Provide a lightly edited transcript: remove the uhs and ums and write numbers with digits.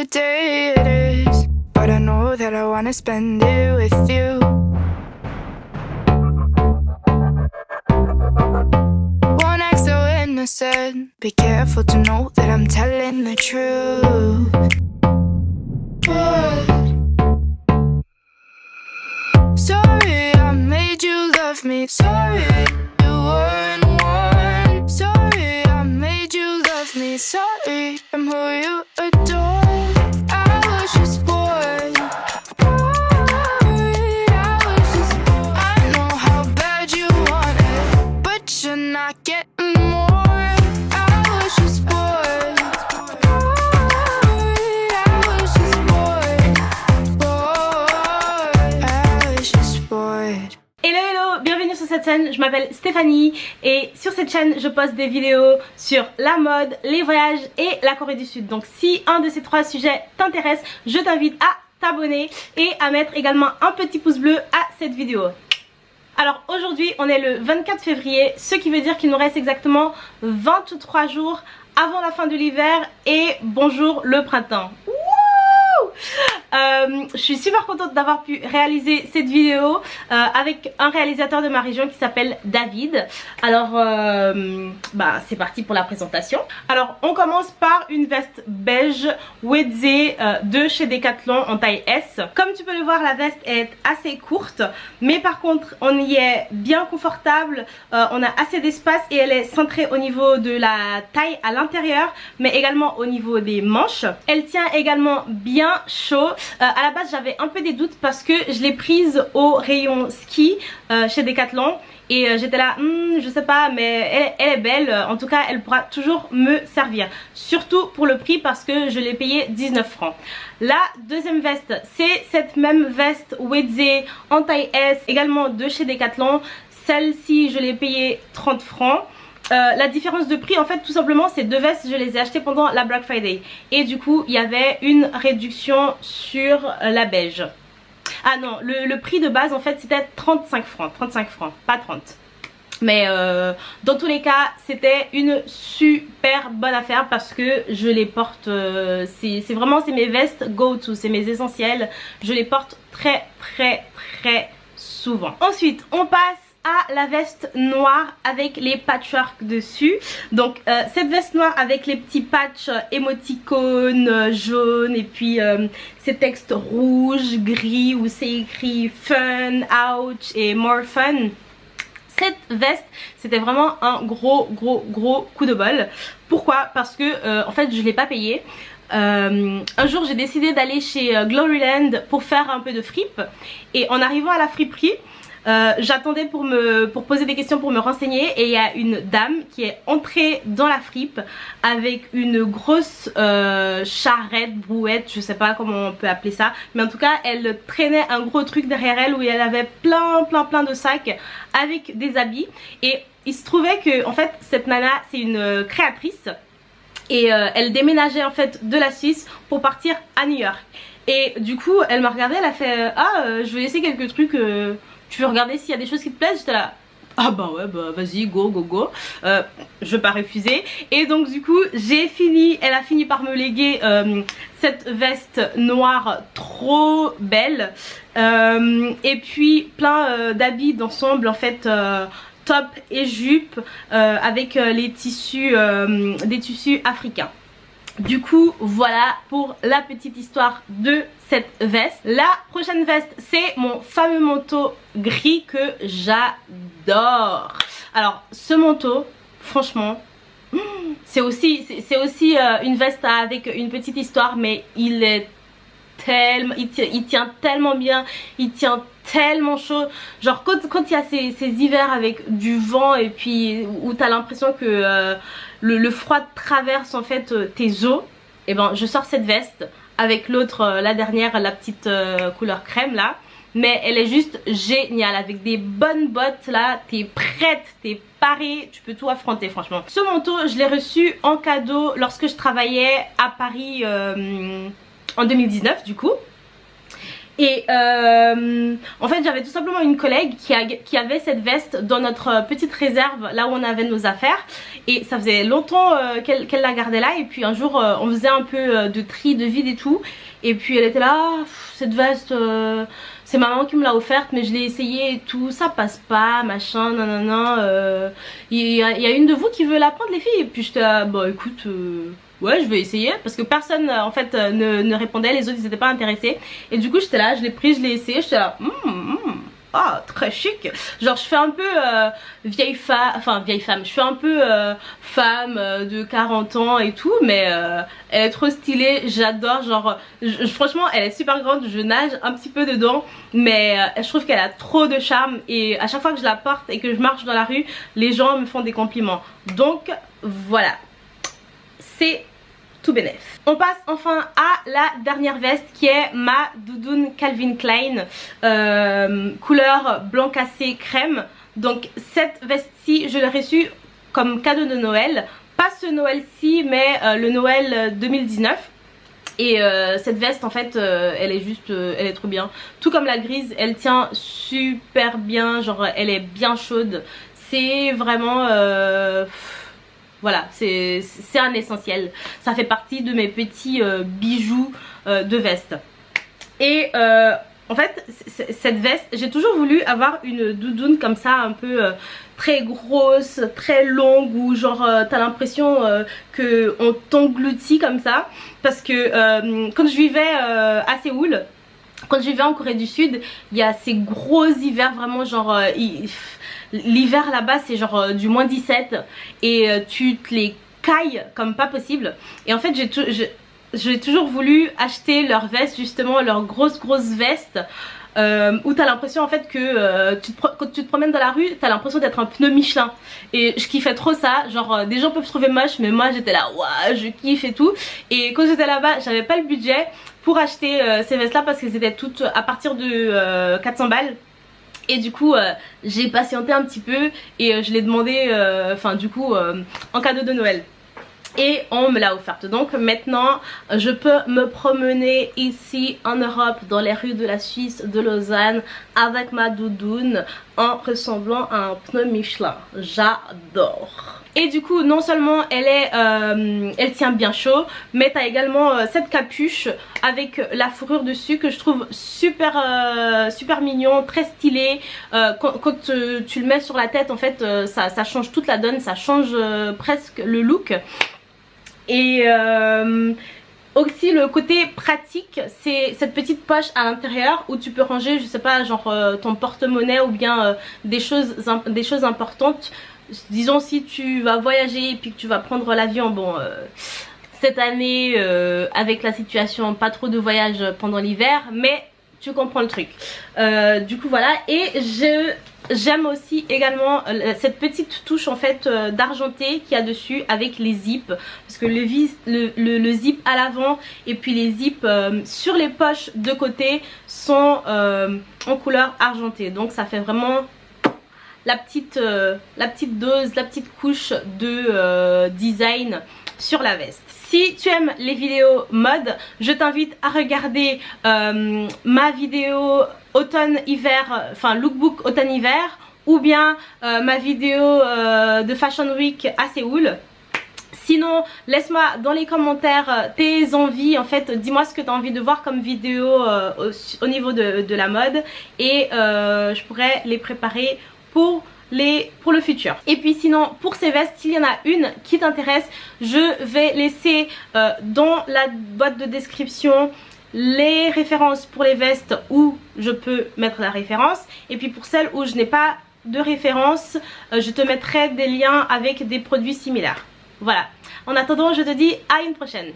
the day it is, but I know that I wanna spend it with you. Won't act so innocent, be careful to know that I'm telling the truth. Sorry I made you love me, sorry you weren't one. Sorry I made you love me, sorry I'm who you adore. I was just bored, I was just bored. I know how bad you want it, but you're not getting more. I was just bored, I was just bored. Hello hello, bienvenue sur cette chaîne, je m'appelle Stéphanie et sur cette chaîne je poste des vidéos sur la mode, les voyages et la Corée du Sud. Donc si un de ces trois sujets t'intéresse, je t'invite à t'abonner et à mettre également un petit pouce bleu à cette vidéo. Alors aujourd'hui on est le 24 février, ce qui veut dire qu'il nous reste exactement 23 jours avant la fin de l'hiver et bonjour le printemps. Je suis super contente d'avoir pu réaliser cette vidéo avec un réalisateur de ma région qui s'appelle David. Alors c'est parti pour la présentation. Alors on commence par une veste beige Wedze de chez Decathlon en taille S. Comme tu peux le voir, la veste est assez courte, mais par contre on y est bien confortable, on a assez d'espace et elle est centrée au niveau de la taille à l'intérieur, mais également au niveau des manches. Elle tient également bien chaud. À la base j'avais un peu des doutes parce que je l'ai prise au rayon ski chez Decathlon et j'étais là je sais pas, mais elle est belle, en tout cas elle pourra toujours me servir, surtout pour le prix parce que je l'ai payé 19 francs. La deuxième veste, c'est cette même veste Wedze en taille S, également de chez Decathlon. Celle-ci je l'ai payée 30 francs. La différence de prix en fait tout simplement, ces deux vestes je les ai achetées pendant la Black Friday et du coup il y avait une réduction sur la beige. Ah non, le prix de base en fait c'était 35 francs, pas 30. Mais dans tous les cas c'était une super bonne affaire parce que je les porte, c'est mes vestes go to, c'est mes essentiels, je les porte très souvent. Ensuite on passe à la veste noire avec les patchwork dessus. Donc cette veste noire avec les petits patchs émoticônes jaunes et puis ces textes rouges, gris où c'est écrit fun, ouch et more fun. Cette veste c'était vraiment un gros coup de bol. Pourquoi? Parce que en fait je l'ai pas payée. Un jour j'ai décidé d'aller chez Gloryland pour faire un peu de fripe et en arrivant à la friperie j'attendais pour poser des questions, pour me renseigner, et il y a une dame qui est entrée dans la fripe avec une grosse charrette, brouette, je sais pas comment on peut appeler ça, mais en tout cas elle traînait un gros truc derrière elle où elle avait plein de sacs avec des habits. Et il se trouvait que en fait cette nana c'est une créatrice et elle déménageait en fait de la Suisse pour partir à New York. Et du coup elle m'a regardée, elle a fait je vais laisser quelques trucs, tu veux regarder s'il y a des choses qui te plaisent? J'étais là, ah bah ouais bah vas-y go. Je vais pas refuser. Et donc du coup elle a fini par me léguer cette veste noire trop belle et puis plein d'habits d'ensemble en fait, top et jupe avec les tissus, des tissus africains. Du coup voilà pour la petite histoire de cette veste. La prochaine veste c'est mon fameux manteau gris que j'adore. Alors ce manteau franchement c'est aussi une veste avec une petite histoire, mais il est tellement, il tient tellement bien, il tient tellement chaud. Genre quand il y a ces hivers avec du vent et puis où t'as l'impression que le froid traverse en fait tes os, et ben je sors cette veste avec l'autre, la dernière, la petite couleur crème là, mais elle est juste géniale avec des bonnes bottes là, t'es prête, t'es parée, tu peux tout affronter franchement. Ce manteau je l'ai reçu en cadeau lorsque je travaillais à Paris en 2019 du coup. Et en fait j'avais tout simplement une collègue qui avait cette veste dans notre petite réserve là où on avait nos affaires, et ça faisait longtemps qu'elle la gardait là, et puis un jour on faisait un peu de tri, de vide et tout, et puis elle était là, cette veste c'est ma maman qui me l'a offerte mais je l'ai essayé et tout, ça passe pas, machin, nanana, il y a une de vous qui veut la prendre les filles, et puis j'étais là, bah écoute ouais je vais essayer, parce que personne en fait ne répondait, les autres ils étaient pas intéressés, et du coup j'étais là, je l'ai pris, je l'ai essayé, j'étais là ah très chic, genre je fais un peu vieille femme, je fais un peu femme de 40 ans et tout, mais elle est trop stylée, j'adore, genre franchement elle est super grande, je nage un petit peu dedans, mais je trouve qu'elle a trop de charme, et à chaque fois que je la porte et que je marche dans la rue, les gens me font des compliments, donc voilà, c'est tout bénef. On passe enfin à la dernière veste qui est ma doudoune Calvin Klein couleur blanc cassé crème. Donc cette veste-ci je l'ai reçue comme cadeau de Noël, pas ce Noël-ci mais le Noël 2019. Et cette veste en fait elle est juste elle est trop bien, tout comme la grise, elle tient super bien, genre elle est bien chaude, c'est vraiment voilà, c'est un essentiel. Ça fait partie de mes petits bijoux de veste. Et en fait, cette veste, j'ai toujours voulu avoir une doudoune comme ça, un peu très grosse, très longue, où genre t'as l'impression qu'on t'engloutit comme ça. Parce que quand je vivais à Séoul, quand je vivais en Corée du Sud, il y a ces gros hivers vraiment genre... l'hiver là-bas c'est genre du moins 17 et tu te les cailles comme pas possible. Et en fait j'ai toujours voulu acheter leurs vestes, justement leurs grosses vestes où t'as l'impression en fait que quand tu te promènes dans la rue t'as l'impression d'être un pneu Michelin, et je kiffais trop ça, genre des gens peuvent trouver moche mais moi j'étais là ouah je kiffe et tout. Et quand j'étais là-bas j'avais pas le budget pour acheter ces vestes là parce qu'elles étaient toutes à partir de 400 balles. Et du coup j'ai patienté un petit peu et je l'ai demandé enfin du coup en cadeau de Noël, et on me l'a offerte. Donc maintenant je peux me promener ici en Europe dans les rues de la Suisse, de Lausanne, avec ma doudoune en ressemblant à un pneu Michelin. J'adore. Et du coup non seulement elle tient bien chaud, mais t'as également cette capuche avec la fourrure dessus que je trouve super mignon, très stylé. Quand tu le mets sur la tête en fait ça change toute la donne, ça change presque le look. Et aussi le côté pratique, c'est cette petite poche à l'intérieur où tu peux ranger, je sais pas, genre ton porte-monnaie ou bien des choses importantes. Disons si tu vas voyager et puis que tu vas prendre l'avion, bon cette année avec la situation pas trop de voyages pendant l'hiver, mais tu comprends le truc. Du coup voilà, et j'aime aussi également cette petite touche en fait d'argenté qu'il y a dessus avec les zips, parce que le zip à l'avant et puis les zips sur les poches de côté sont en couleur argentée, donc ça fait vraiment la petite dose, la petite couche de design sur la veste. Si tu aimes les vidéos mode, je t'invite à regarder ma vidéo automne-hiver, enfin lookbook automne-hiver, ou bien ma vidéo de Fashion Week à Séoul. Sinon, laisse-moi dans les commentaires tes envies, en fait, dis-moi ce que tu as envie de voir comme vidéo au niveau de la mode, et je pourrais les préparer pour le futur. Et puis sinon pour ces vestes, s'il y en a une qui t'intéresse, je vais laisser dans la boîte de description les références pour les vestes où je peux mettre la référence, et puis pour celles où je n'ai pas de référence je te mettrai des liens avec des produits similaires. Voilà, en attendant je te dis à une prochaine.